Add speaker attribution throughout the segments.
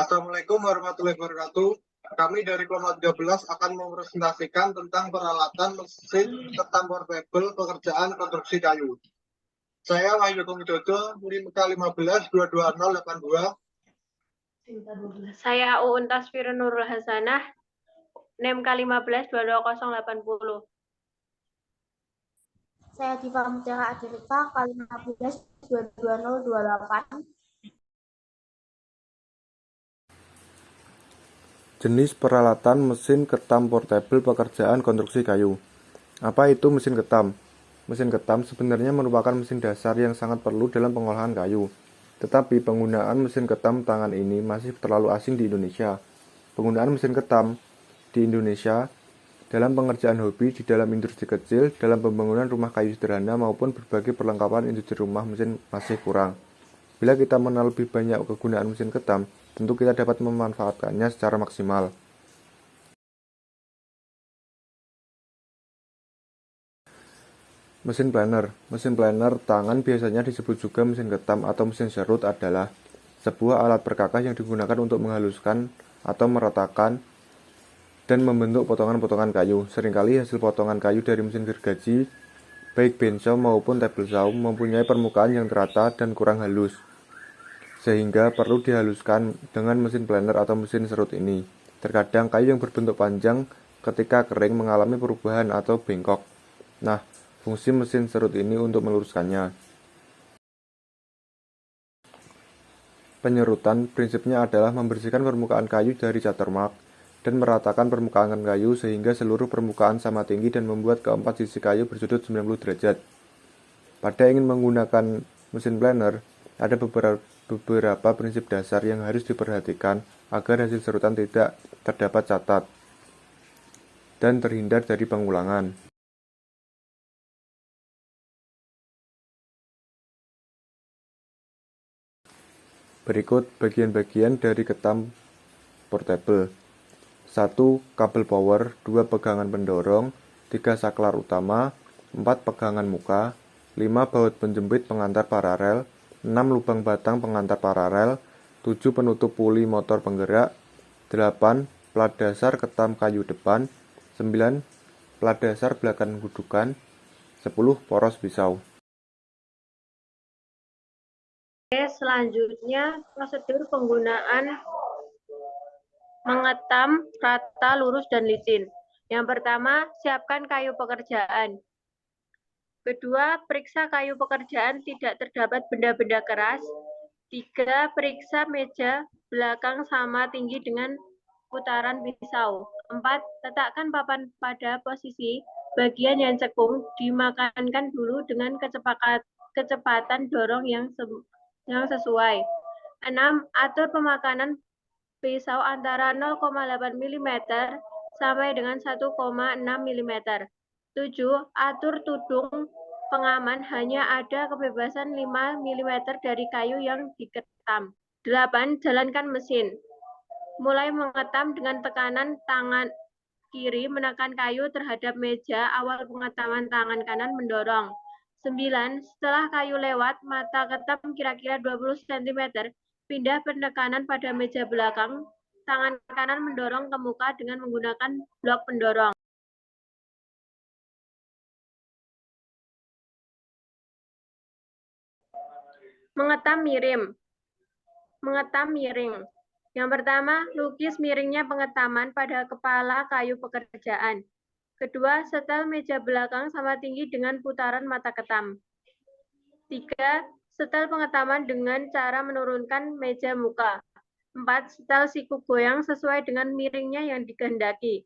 Speaker 1: Assalamualaikum warahmatullahi wabarakatuh. Kami dari kelompok 13 akan mempresentasikan tentang peralatan mesin ketam portable pekerjaan konstruksi kayu. Saya Wahyu Widodo, NIM K15 22082.
Speaker 2: Saya Uun Tasfir Nurul Hasanah, NIM K15 22080.
Speaker 3: Saya Diva Mutiara Adirika, K15 22028.
Speaker 4: Jenis peralatan mesin ketam portable pekerjaan konstruksi kayu. Apa itu mesin ketam? Mesin ketam sebenarnya merupakan mesin dasar yang sangat perlu dalam pengolahan kayu. Tetapi penggunaan mesin ketam tangan ini masih terlalu asing di Indonesia. Penggunaan mesin ketam di Indonesia dalam pengerjaan hobi, di dalam industri kecil, dalam pembangunan rumah kayu sederhana maupun berbagai perlengkapan industri rumah mesin masih kurang. Bila kita mengenal lebih banyak kegunaan mesin ketam, tentu kita dapat memanfaatkannya secara maksimal. Mesin planer. Mesin planer tangan biasanya disebut juga mesin ketam atau mesin serut adalah sebuah alat perkakas yang digunakan untuk menghaluskan atau meratakan dan membentuk potongan-potongan kayu. Seringkali hasil potongan kayu dari mesin gergaji, baik bensaw maupun table saw, mempunyai permukaan yang rata dan kurang halus, sehingga perlu dihaluskan dengan mesin planer atau mesin serut ini. Terkadang kayu yang berbentuk panjang ketika kering mengalami perubahan atau bengkok. Nah, fungsi mesin serut ini untuk meluruskannya. Penyerutan prinsipnya adalah membersihkan permukaan kayu dari watermark dan meratakan permukaan kayu sehingga seluruh permukaan sama tinggi dan membuat keempat sisi kayu bersudut 90 derajat. Pada ingin menggunakan mesin planer, ada beberapa prinsip dasar yang harus diperhatikan agar hasil serutan tidak terdapat cacat dan terhindar dari pengulangan. Berikut bagian-bagian dari ketam portable. 1. Kabel power, 2 pegangan pendorong, 3 saklar utama, 4 pegangan muka, 5 baut penjepit pengantar paralel, 6 lubang batang pengantar paralel, 7 penutup puli motor penggerak, 8 plat dasar ketam kayu depan, 9 plat dasar belakang gudukan, 10 poros pisau.
Speaker 2: Selanjutnya, prosedur penggunaan mengetam rata, lurus, dan licin. Yang pertama, siapkan kayu pekerjaan. Kedua, periksa kayu pekerjaan tidak terdapat benda-benda keras. 3. Periksa meja belakang sama tinggi dengan putaran pisau. 4. Letakkan papan pada posisi bagian yang cekung, dimakankan dulu dengan kecepatan dorong yang sesuai. 6. Atur pemakanan pisau antara 0,8 mm sampai dengan 1,6 mm. 7. Atur tudung pengaman hanya ada kebebasan 5 mm dari kayu yang diketam. 8. Jalankan mesin. Mulai mengetam dengan tekanan tangan kiri menekan kayu terhadap meja, awal pengetaman tangan kanan mendorong. 9. Setelah kayu lewat mata ketam kira-kira 20 cm, pindah penekanan pada meja belakang, tangan kanan mendorong ke muka dengan menggunakan blok pendorong. Mengetam miring. Yang pertama, lukis miringnya pengetaman pada kepala kayu pekerjaan. Kedua, setel meja belakang sama tinggi dengan putaran mata ketam. 3. Setel pengetaman dengan cara menurunkan meja muka. 4. Setel siku goyang sesuai dengan miringnya yang dikehendaki.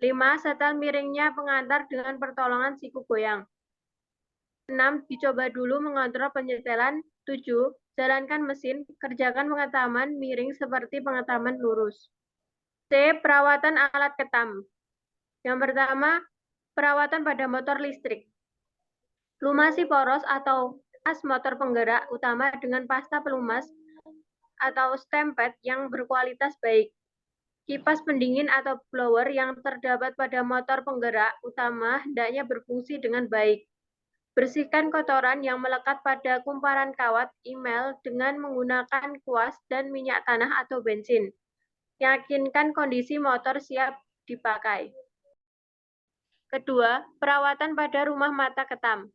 Speaker 2: 5. Setel miringnya pengantar dengan pertolongan siku goyang. 6. Dicoba dulu mengontrol penyetelan. 7. Jalankan mesin, kerjakan pengetaman miring seperti pengetaman lurus. C. Perawatan alat ketam. Yang pertama, perawatan pada motor listrik. Lumasi poros atau as motor penggerak utama dengan pasta pelumas atau stemped yang berkualitas baik. Kipas pendingin atau blower yang terdapat pada motor penggerak utama hendaknya berfungsi dengan baik. Bersihkan kotoran yang melekat pada kumparan kawat email dengan menggunakan kuas dan minyak tanah atau bensin. Yakinkan kondisi motor siap dipakai. Kedua, perawatan pada rumah mata ketam.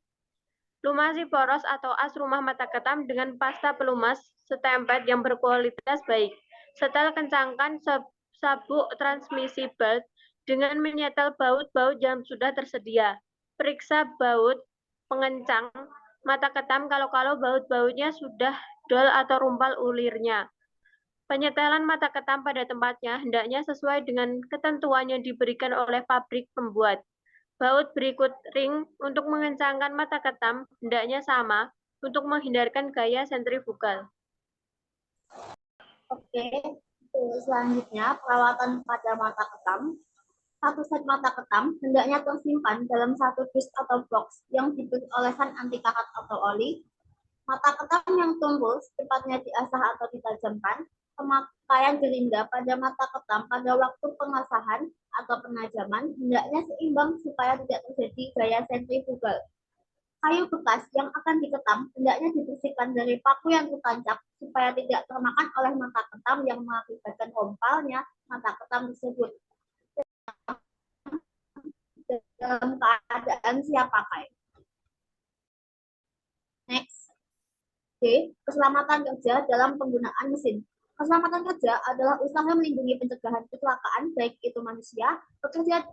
Speaker 2: Lumasi poros atau as rumah mata ketam dengan pasta pelumas setempet yang berkualitas baik. Setel kencangkan sabuk transmisi belt dengan menyetel baut-baut yang sudah tersedia. Periksa baut pengencang mata ketam kalau baut-bautnya sudah dol atau rumpal ulirnya. Penyetelan mata ketam pada tempatnya hendaknya sesuai dengan ketentuan yang diberikan oleh pabrik pembuat. Baut berikut ring untuk mengencangkan mata ketam hendaknya sama untuk menghindarkan gaya sentrifugal.
Speaker 3: Oke, selanjutnya perawatan pada mata ketam. Satu set mata ketam hendaknya tersimpan dalam satu dus atau box yang diberi olesan anti karat atau oli. Mata ketam yang tumpul secepatnya diasah atau ditajamkan. Pemakaian gerinda pada mata ketam pada waktu pengasahan atau penajaman hendaknya seimbang supaya tidak terjadi gaya sentrifugal. Kayu bekas yang akan diketam hendaknya dibersihkan dari paku yang tertancap supaya tidak termakan oleh mata ketam yang mengakibatkan rompalnya mata ketam tersebut dalam keadaan siap pakai. Next. D. Keselamatan kerja dalam penggunaan mesin. Keselamatan kerja adalah usaha melindungi pencegahan kecelakaan baik itu manusia, pekerja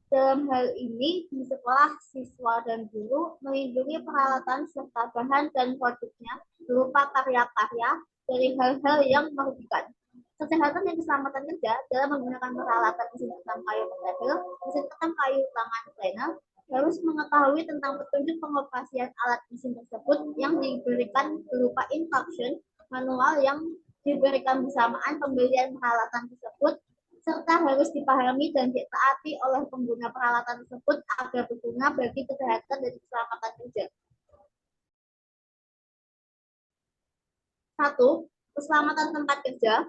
Speaker 3: dalam hal ini di sekolah, siswa, dan guru, melindungi peralatan serta bahan dan produknya berupa karya-karya dari hal-hal yang merugikan. Kesehatan dan keselamatan kerja dalam menggunakan peralatan mesin ketam kayu portable, mesin ketam kayu tangan planer, harus mengetahui tentang petunjuk pengoperasian alat mesin tersebut yang diberikan berupa instruction manual yang diberikan bersamaan pembelian peralatan tersebut, serta harus dipahami dan ditaati oleh pengguna peralatan tersebut agar berguna bagi kesehatan dan keselamatan kerja. 1. Keselamatan tempat kerja.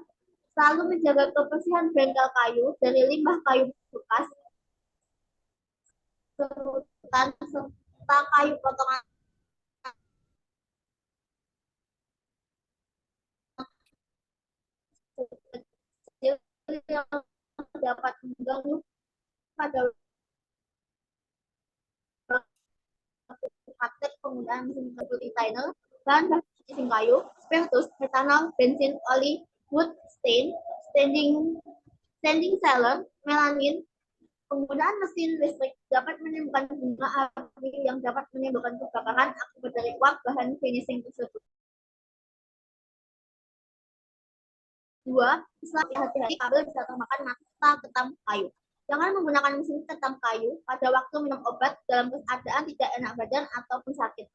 Speaker 3: Selalu menjaga kebersihan bengkel kayu dari limbah kayu bekas, serutan, serta kayu potongan kecil yang dapat mengganggu pada praktek penggunaan mesin seperti liner, bahan baku mesin kayu, spiritus, metanol, bensin, oli, wood, standing seller, melanin. Penggunaan mesin listrik dapat menimbulkan bunga api yang dapat menimbulkan kebakaran akibat dari uap bahan finishing tersebut. 2. Hati-hati kabel bisa termakan mata ketam kayu. Jangan menggunakan mesin ketam kayu pada waktu minum obat dalam keadaan tidak enak badan ataupun sakit.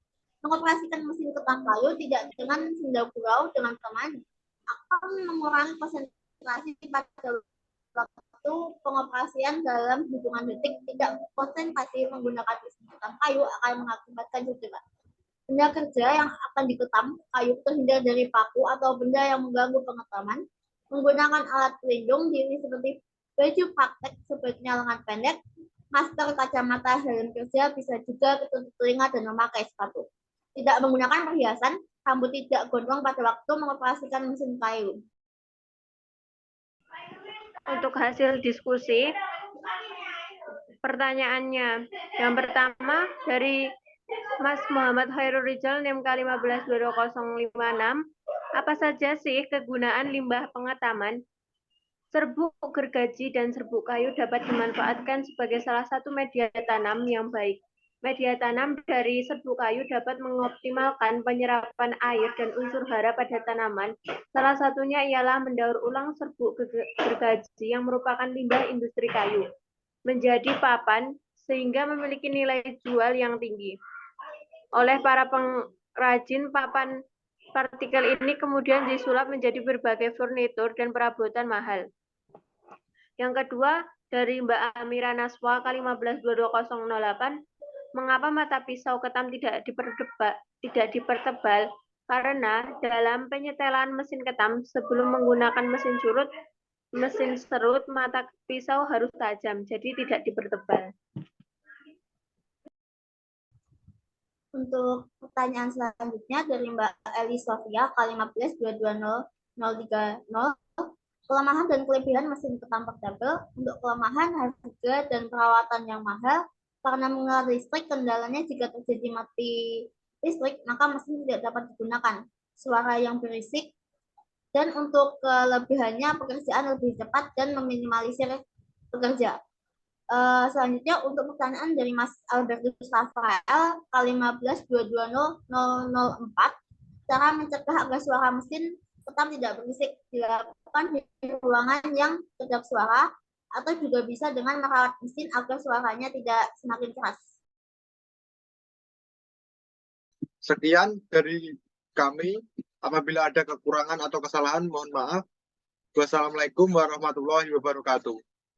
Speaker 3: Mengoperasikan mesin ketam kayu tidak dengan senda gurau dengan teman akan mengurangi konsentrasi pada waktu pengoperasian dalam hitungan detik. Tidak konsentrasi menggunakan mesin ketam kayu akan mengakibatkan cedera. Benda kerja yang akan diketam kayu terhindar dari paku atau benda yang mengganggu pengetaman. Menggunakan alat pelindung diri seperti baju praktek sebaiknya lengan pendek, masker, kacamata, helm kerja, bisa juga ketutup telinga dan memakai sepatu. Tidak menggunakan perhiasan, rambut tidak gondrong pada waktu mengoperasikan mesin kayu.
Speaker 2: Untuk hasil diskusi, pertanyaannya yang pertama dari Mas Muhammad Khairul Rizal NIM K152056, apa saja sih kegunaan limbah pengetaman? Serbuk gergaji dan serbuk kayu dapat dimanfaatkan sebagai salah satu media tanam yang baik. Media tanam dari serbuk kayu dapat mengoptimalkan penyerapan air dan unsur hara pada tanaman. Salah satunya ialah mendaur ulang serbuk gergaji yang merupakan limbah industri kayu menjadi papan sehingga memiliki nilai jual yang tinggi. Oleh para pengrajin, papan partikel ini kemudian disulap menjadi berbagai furnitur dan perabotan mahal. Yang kedua, dari Mbak Amira Naswa K152208, mengapa mata pisau ketam tidak dipertebal? Karena dalam penyetelan mesin ketam sebelum menggunakan mesin serut, mata pisau harus tajam, jadi tidak dipertebal.
Speaker 3: Untuk pertanyaan selanjutnya dari Mbak Eli Sofia, K15 220030. Kelemahan dan kelebihan mesin ketam portable. Untuk kelemahan, harga dan perawatan yang mahal. Karena menguras listrik, kendalanya jika terjadi mati listrik, maka mesin tidak dapat digunakan. Suara yang berisik. Dan untuk kelebihannya, pekerjaan lebih cepat dan meminimalisir pekerja. Selanjutnya untuk pertanyaan dari Mas Albertus Rafael, K15 220004. Cara mencegah agar suara mesin ketam tidak berisik dilakukan di ruangan yang kedap suara, atau juga bisa dengan merawat mesin agar suaranya tidak semakin keras.
Speaker 1: Sekian dari kami. Apabila ada kekurangan atau kesalahan, mohon maaf. Wassalamualaikum warahmatullahi wabarakatuh.